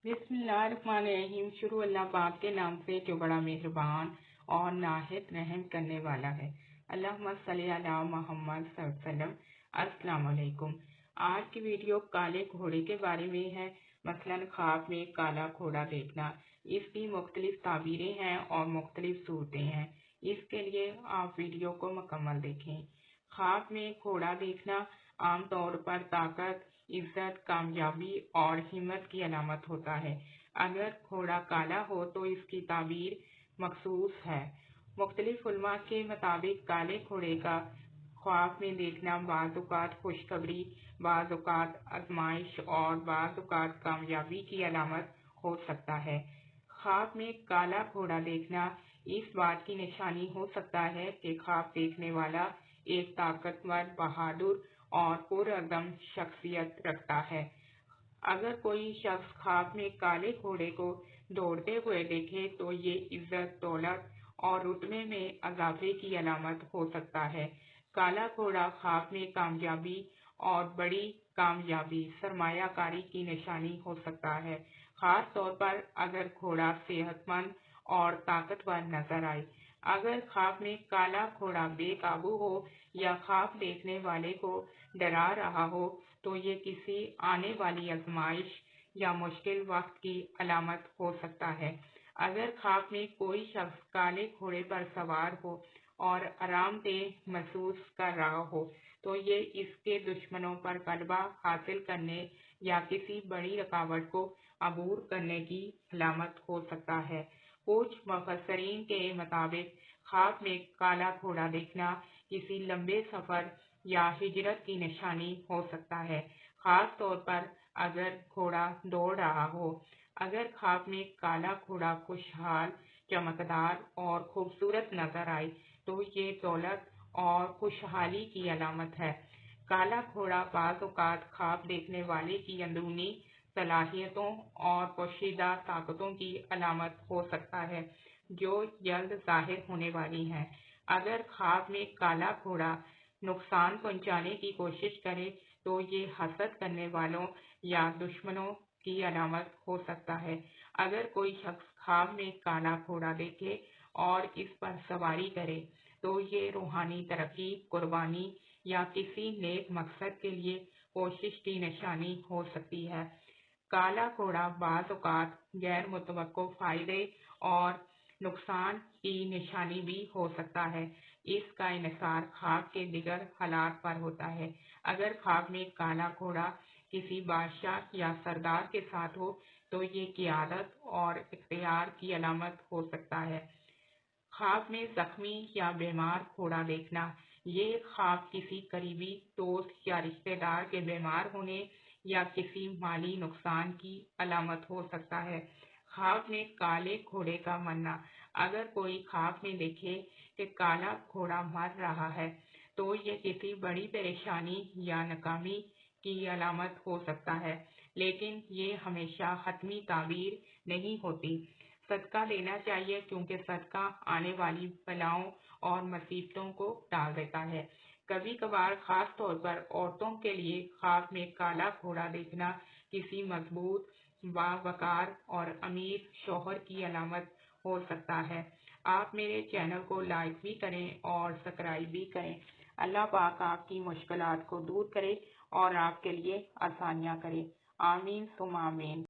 बिस्मिल्लाहिर्रहमानिर्रहीम। शुरू अल्लाह पाक के नाम से जो बड़ा मेहरबान और नाहित रहम करने वाला है। अल्लाहुम्मा सल्ली अला मुहम्मद सल्लल्लाहु अलैहि वसल्लम। अस्सलाम वालेकुम। आज की वीडियो काले घोड़े के बारे में है। मसलन ख्वाब में काला घोड़ा देखना, इसकी मुख्तलिफ ताबीरें हैं और मुख्तलिफ सूरतें हैं। इसके लिए आप वीडियो को मुकम्मल देखें। ख्वाब में घोड़ा देखना आमतौर पर ताकत, इज्जत, कामयाबी और हिम्मत की अलामत होता है। अगर घोड़ा काला हो तो इसकी ताबीर मखसूस है। मुख्तलिफ उलमा के मुताबिक काले घोड़े का ख्वाब में देखना बाज़ औक़ात खुशखबरी, बाज़ औक़ात आजमाइश और बाज़ औक़ात कामयाबी की अलामत हो सकता है। ख्वाब में काला घोड़ा देखना इस बात की निशानी हो सकता है कि ख्वाब देखने वाला एक ताकतवर, बहादुर और पुरअज़म शख्सियत रखता है। अगर कोई शख्स ख्वाब में काले घोड़े को दौड़ते हुए देखे तो ये इज्जत, दौलत और रुतबे में इजाफे की अलामत हो सकता है। काला घोड़ा ख्वाब में कामयाबी और बड़ी कामयाबी, सरमायाकारी की निशानी हो सकता है, खास तौर पर अगर घोड़ा सेहतमंद और ताकतवर नजर आए। अगर ख्वाब में काला घोड़ा बेकाबू हो या ख्वाब देखने वाले को डरा रहा हो तो ये किसी आने वाली आजमाइश या मुश्किल वक्त की अलामत हो सकता है। अगर ख्वाब में कोई शख्स काले घोड़े पर सवार हो और आरामदेह महसूस कर रहा हो तो ये इसके दुश्मनों पर गलबा हासिल करने या किसी बड़ी रुकावट को अबूर करने की अलामत हो सकता है। कुछ मुफस्सिरीन के मुताबिक ख्वाब में काला घोड़ा देखना किसी लंबे सफर या हिजरत की निशानी हो सकता है, खास तौर पर अगर घोड़ा दौड़ रहा हो। अगर ख्वाब में काला घोड़ा खुशहाल, चमकदार और खूबसूरत नजर आए तो ये दौलत और खुशहाली की अलामत है। काला घोड़ा बाज़ औक़ात ख्वाब देखने वाले की अंदरूनी सलाहियतों और पोशीदा ताकतों की अलामत हो सकता है जो जल्द जाहिर होने वाली हैं। अगर ख्वाब में काला घोड़ा नुकसान पहुंचाने की कोशिश करे तो ये हसद करने वालों या दुश्मनों की अलामत हो सकता है। अगर कोई शख्स ख्वाब में काला घोड़ा देखे और इस पर सवारी करे तो ये रूहानी तरक्की, कुर्बानी या किसी नेक मकसद के लिए कोशिश की निशानी हो सकती है। काला घोड़ा बाज़ औक़ात गैर मुतवक्को फायदे और नुकसान की निशानी भी हो सकता है। इसका इन्हिसार ख्वाब के दिगर हालात पर होता है। अगर ख्वाब में काला घोड़ा किसी बादशाह या सरदार के साथ हो तो ये क़ियादत और इख्तियार की अलामत हो सकता है। ख्वाब में जख्मी या बीमार घोड़ा देखना, ये ख्वाब किसी करीबी दोस्त या रिश्तेदार के बीमार होने या किसी माली नुकसान की अलामत हो सकता है। ख्वाब में काले घोड़े का मरना, अगर कोई ख्वाब में देखे कि काला घोड़ा मर रहा है तो ये किसी बड़ी परेशानी या नाकामी की अलामत हो सकता है, लेकिन ये हमेशा हतमी ताबीर नहीं होती। सदका देना चाहिए क्योंकि सदका आने वाली बलाओं और मुसीबतों को टाल देता है। कभी कभार खास तौर पर औरतों के लिए ख्वाब में काला घोड़ा देखना किसी मजबूत, बावकार और अमीर शौहर की अलामत हो सकता है। आप मेरे चैनल को लाइक भी करें और सब्सक्राइब भी करें। अल्लाह पाक आपकी मुश्किलात को दूर करे और आपके लिए आसानियाँ करे। आमीन सुम्मा आमीन।